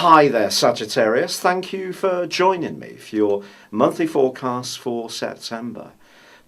Hi there, Sagittarius. Thank you for joining me for your monthly forecast for September.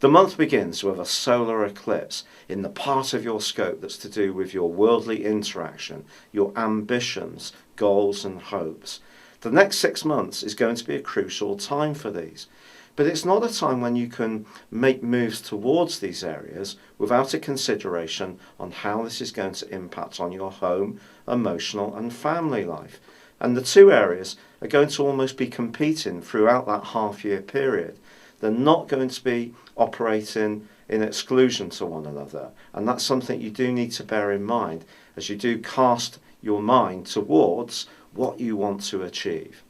The month begins with a solar eclipse in the part of your scope that's to do with your worldly interaction, your ambitions, goals and hopes. The next 6 months is going to be a crucial time for these. But it's not a time when you can make moves towards these areas without a consideration on how this is going to impact on your home, emotional and family life. And the two areas are going to almost be competing throughout that half-year period. They're not going to be operating in exclusion to one another. And that's something you do need to bear in mind as you do cast your mind towards what you want to achieve.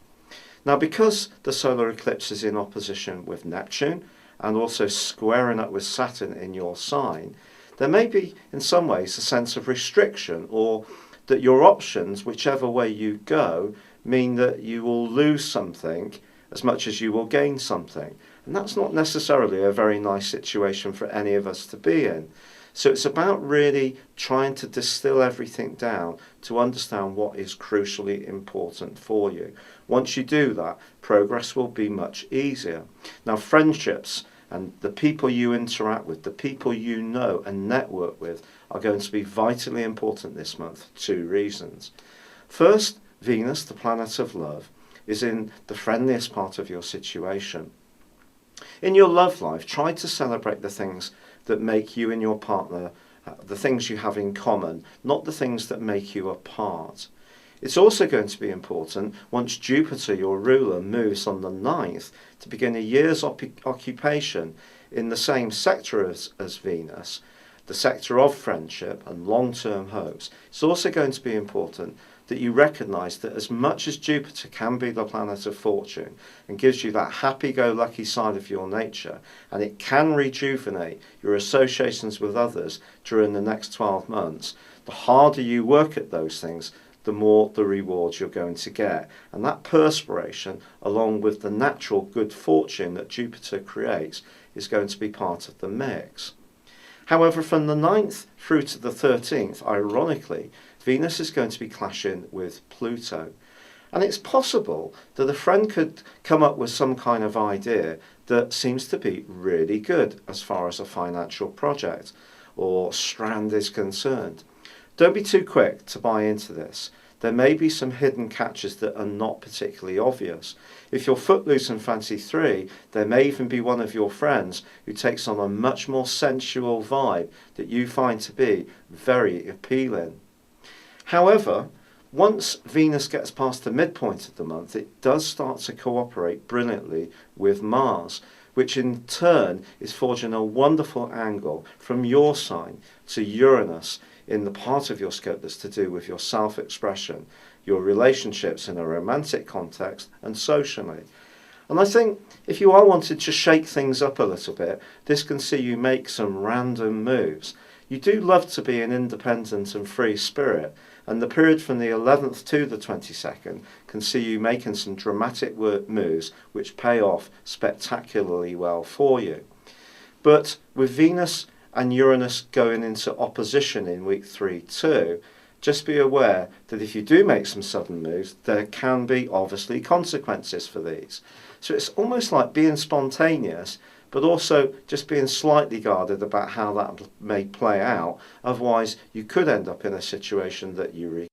Now, because the solar eclipse is in opposition with Neptune and also squaring up with Saturn in your sign, there may be in some ways a sense of restriction, or that your options, whichever way you go, mean that you will lose something as much as you will gain something. And that's not necessarily a very nice situation for any of us to be in. So it's about really trying to distill everything down to understand what is crucially important for you. Once you do that, progress will be much easier. Now, friendships and the people you interact with, the people you know and network with, are going to be vitally important this month for 2 reasons. First, Venus, the planet of love, is in the friendliest part of your situation. In your love life, try to celebrate the things that make you and your partner, the things you have in common, not the things that make you apart. It's also going to be important once Jupiter, your ruler, moves on the 9th to begin a year's occupation in the same sector as Venus, the sector of friendship and long-term hopes. It's also going to be important that you recognise that as much as Jupiter can be the planet of fortune and gives you that happy-go-lucky side of your nature, and it can rejuvenate your associations with others during the next 12 months, the harder you work at those things, the more the rewards you're going to get. And that perspiration, along with the natural good fortune that Jupiter creates, is going to be part of the mix. However, from the 9th through to the 13th, ironically, Venus is going to be clashing with Pluto. And it's possible that a friend could come up with some kind of idea that seems to be really good as far as a financial project or strand is concerned. Don't be too quick to buy into this. There may be some hidden catches that are not particularly obvious. If you're footloose and fancy 3, there may even be one of your friends who takes on a much more sensual vibe that you find to be very appealing. However, once Venus gets past the midpoint of the month, it does start to cooperate brilliantly with Mars, which in turn is forging a wonderful angle from your sign to Uranus in the part of your scope that's to do with your self-expression, your relationships in a romantic context and socially. And I think if you are wanting to shake things up a little bit, this can see you make some random moves. You do love to be an independent and free spirit, and the period from the 11th to the 22nd can see you making some dramatic moves which pay off spectacularly well for you. But with Venus and Uranus going into opposition in week 3 too, just be aware that if you do make some sudden moves, there can be obviously consequences for these. So it's almost like being spontaneous, but also just being slightly guarded about how that may play out. Otherwise, you could end up in a situation that you regret.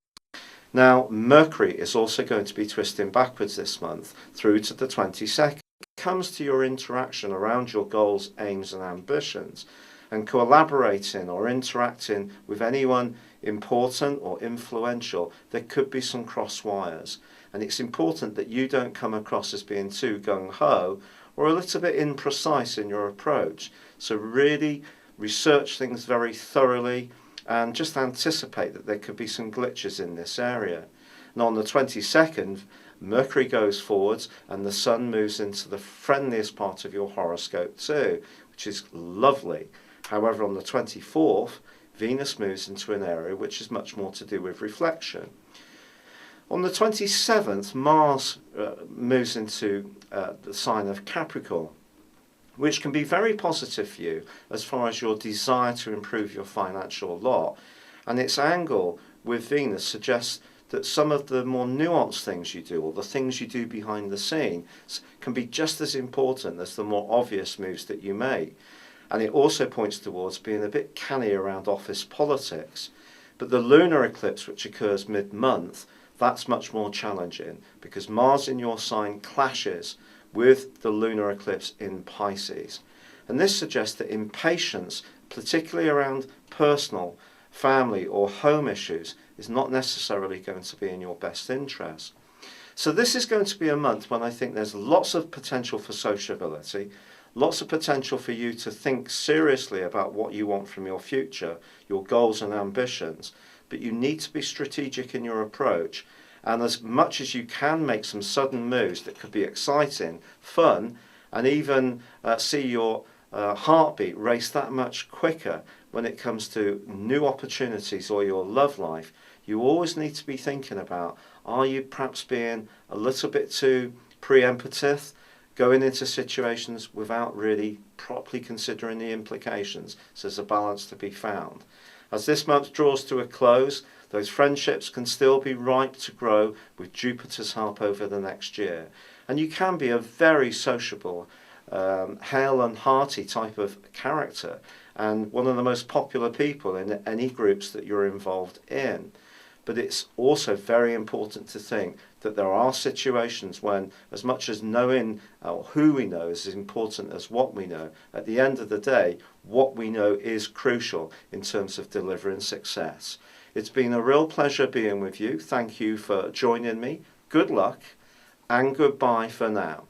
Now, Mercury is also going to be twisting backwards this month through to the 22nd. It comes to your interaction around your goals, aims and ambitions, and collaborating or interacting with anyone important or influential, there could be some cross wires. And it's important that you don't come across as being too gung-ho or a little bit imprecise in your approach. So really research things very thoroughly and just anticipate that there could be some glitches in this area. And on the 22nd, Mercury goes forwards and the Sun moves into the friendliest part of your horoscope too, which is lovely. However, on the 24th, Venus moves into an area which is much more to do with reflection. On the 27th, Mars moves into the sign of Capricorn, which can be very positive for you as far as your desire to improve your financial lot. And its angle with Venus suggests that some of the more nuanced things you do, or the things you do behind the scenes, can be just as important as the more obvious moves that you make. And it also points towards being a bit canny around office politics. But the lunar eclipse, which occurs mid-month, that's much more challenging, because Mars in your sign clashes with the lunar eclipse in Pisces. And this suggests that impatience, particularly around personal, family or home issues, is not necessarily going to be in your best interest. So this is going to be a month when I think there's lots of potential for sociability, lots of potential for you to think seriously about what you want from your future, your goals and ambitions, but you need to be strategic in your approach, and as much as you can make some sudden moves that could be exciting, fun, and even see your heartbeat race that much quicker when it comes to new opportunities or your love life, you always need to be thinking about, are you perhaps being a little bit too preemptive, going into situations without really properly considering the implications? So there's a balance to be found. As this month draws to a close, those friendships can still be ripe to grow with Jupiter's help over the next year. And you can be a very sociable, hale and hearty type of character, and one of the most popular people in any groups that you're involved in. But it's also very important to think that there are situations when, as much as knowing who we know is as important as what we know, at the end of the day, what we know is crucial in terms of delivering success. It's been a real pleasure being with you. Thank you for joining me. Good luck and goodbye for now.